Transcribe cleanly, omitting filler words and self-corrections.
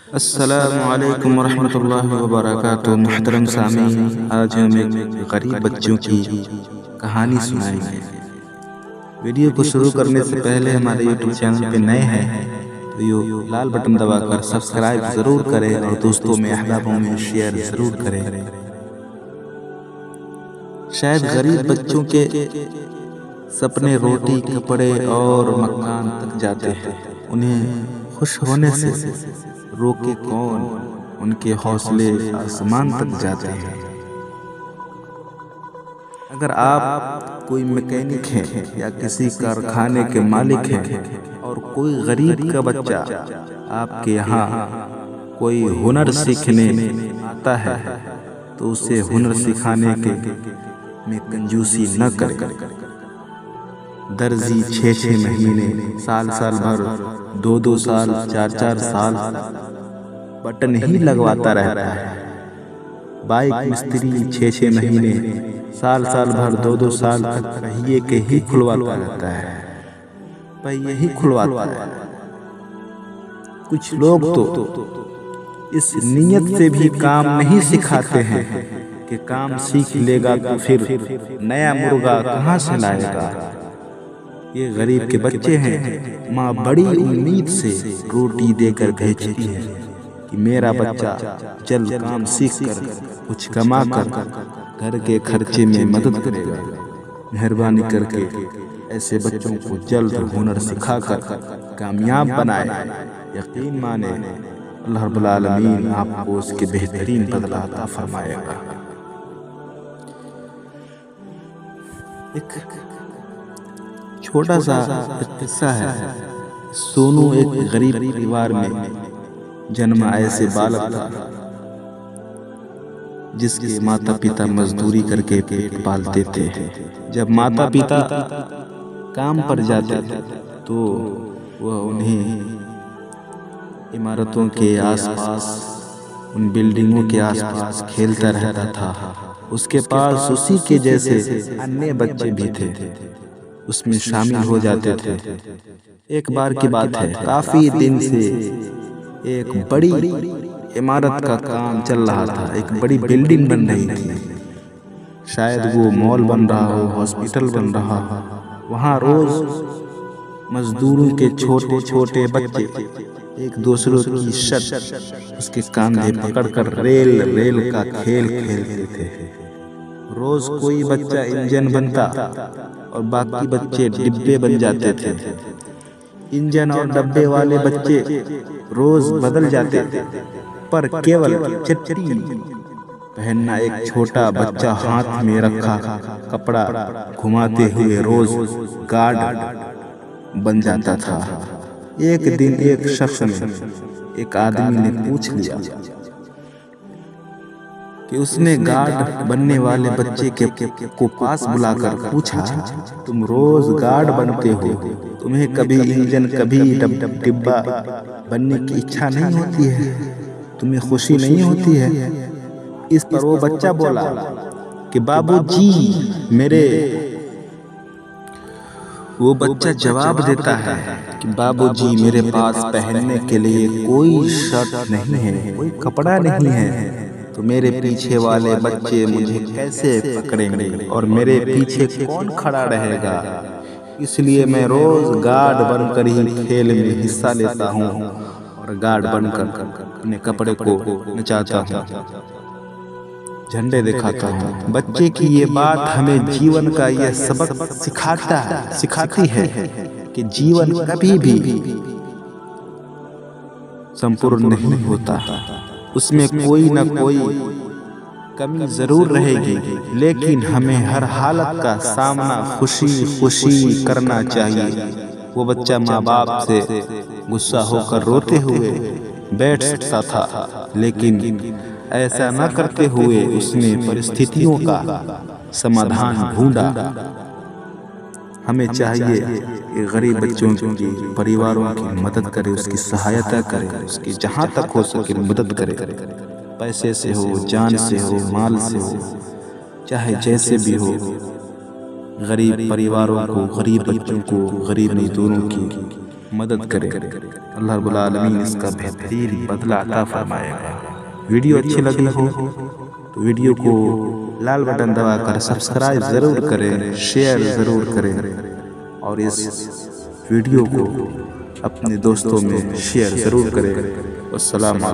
अस्सलामुअलैकुम वरहमतुल्लाहि वबरकातुहू। मुहतरम सामीन, आज हम एक गरीब बच्चों की कहानी सुनाएंगे। वीडियो को शुरू करने से पहले हमारे यूट्यूब चैनल पे नए हैं तो ये लाल बटन दबाकर सब्सक्राइब ज़रूर करें और दोस्तों में अहबाबों में शेयर ज़रूर करें। शायद गरीब बच्चों के सपने रोटी, कपड़े और मकान तक जाते हैं, उन्हें खुश होने से रोके कौन, उनके हौसले आसमान तक जाते हैं। अगर आप कोई मैकेनिक हैं या किसी कारखाने के मालिक हैं और कोई गरीब का बच्चा आपके यहाँ कोई हुनर सीखने आता है तो उसे हुनर सिखाने के में कंजूसी न करें। दर्जी 6-6 महीने, साल भर, 2-2 साल, 4-4 साल बटन ही लगवाता रहता है। बाइक मिस्त्री 6-6 महीने, साल भर, 2-2 साल तक पहिए के ही खुलवाता रहता है, पहिए ही खुलवाता है। कुछ लोग तो इस नीयत से भी काम नहीं सिखाते हैं कि काम सीख लेगा तो फिर नया मुर्गा कहाँ से लाएगा। ये गरीब के बच्चे हैं, माँ बड़ी उम्मीद से रोटी देकर भेजती है कि मेरा बच्चा जल्द काम सीख कर कुछ कमा कर घर के खर्चे में मदद करेगा। मेहरबानी करके ऐसे बच्चों को जल्द हुनर सिखाकर कामयाब बनाए। यकीन माने अल्लाह रब्बुल आलमीन आपको उसके बेहतरीन बदला अता फरमाएगा। एक छोटा सा किस्सा है। सोनू एक गरीब परिवार में जन्मा ऐसे बालक था जिसके माता पिता मजदूरी करके पेट पालते थे। जब माता पिता काम पर जाते थे तो वह उन्हें इमारतों के आसपास, उन बिल्डिंगों के आसपास खेलता रहता था। उसके पास उसी के जैसे अन्य बच्चे भी थे, उसमें शामिल हो जाते थे। एक बार की बात है, काफी दिन से एक बड़ी इमारत का काम चल रहा था, एक बड़ी बिल्डिंग बन रही थी। शायद वो मॉल बन रहा हो, हॉस्पिटल बन रहा हो। वहाँ रोज मजदूरों के छोटे छोटे बच्चे एक दूसरे की छत, उसके कंधे पकड़कर रेल का खेल खेलते थे। रोज कोई बच्चा इंजन बनता और बाकी बच्चे डिब्बे बन जाते थे। इंजन और डब्बे वाले बच्चे रोज बदल जाते थे, पर केवल चट्टी पहनना एक छोटा बच्चा हाथ में रखा कपड़ा घुमाते हुए रोज गार्ड बन जाता था। एक दिन एक शख्स ने, एक आदमी ने पूछ लिया कि उसने गार्ड बनने वाले बच्चे को पास बुलाकर पूछा, तुम रोज गार्ड बनते हो, तुम्हें कभी इंजन, कभी डिब्बा बनने की इच्छा नहीं होती है? तुम्हें खुशी नहीं होती है? इस पर वो बच्चा बोला कि बाबूजी मेरे। वो बच्चा जवाब देता है कि बाबूजी मेरे पास पहनने के लिए कोई शर्ट नहीं है, कोई कपड़ा नहीं है, तो मेरे पीछे वाले बच्चे मुझे कैसे पकड़ेंगे और मेरे पीछे कौन खड़ा रहेगा? इसलिए मैं रोज गार्ड बनकर ही खेल में हिस्सा लेता हूँ और गार्ड बनकर अपने कपड़े को नचाता हूँ, झंडे दिखाता हूँ। बच्चे की ये बात हमें जीवन का यह सबक सिखाती है कि जीवन कभी भी संपूर्ण नहीं होता, उसमें कोई न कोई कमी जरूर रहेगी, लेकिन हमें हर हालत का सामना खुशी करना चाहिए। वो बच्चा माँ बाप से गुस्सा होकर रोते हुए बैठ सकता था, लेकिन ऐसा न करते हुए उसने परिस्थितियों का समाधान ढूंढा। हमें चाहिए कि गरीब बच्चों की, परिवारों की मदद करें, उसकी सहायता करें, उसकी जहाँ तक हो सके मदद करें। पैसे से हो, जान से हो, माल से हो, चाहे जैसे भी हो। गरीब परिवारों को, गरीब बच्चों को, गरीब मजदूरों की मदद करे। अल्लाह रब्बुल आलमीन इसका बेहतरीन बदला अता फरमाएगा। वीडियो अच्छी लगी हो तो वीडियो को लाल बटन दबाकर सब्सक्राइब ज़रूर करें, शेयर ज़रूर करें और इस वीडियो को अपने दोस्तों में शेयर ज़रूर करें। अस्सलाम वालेकुम।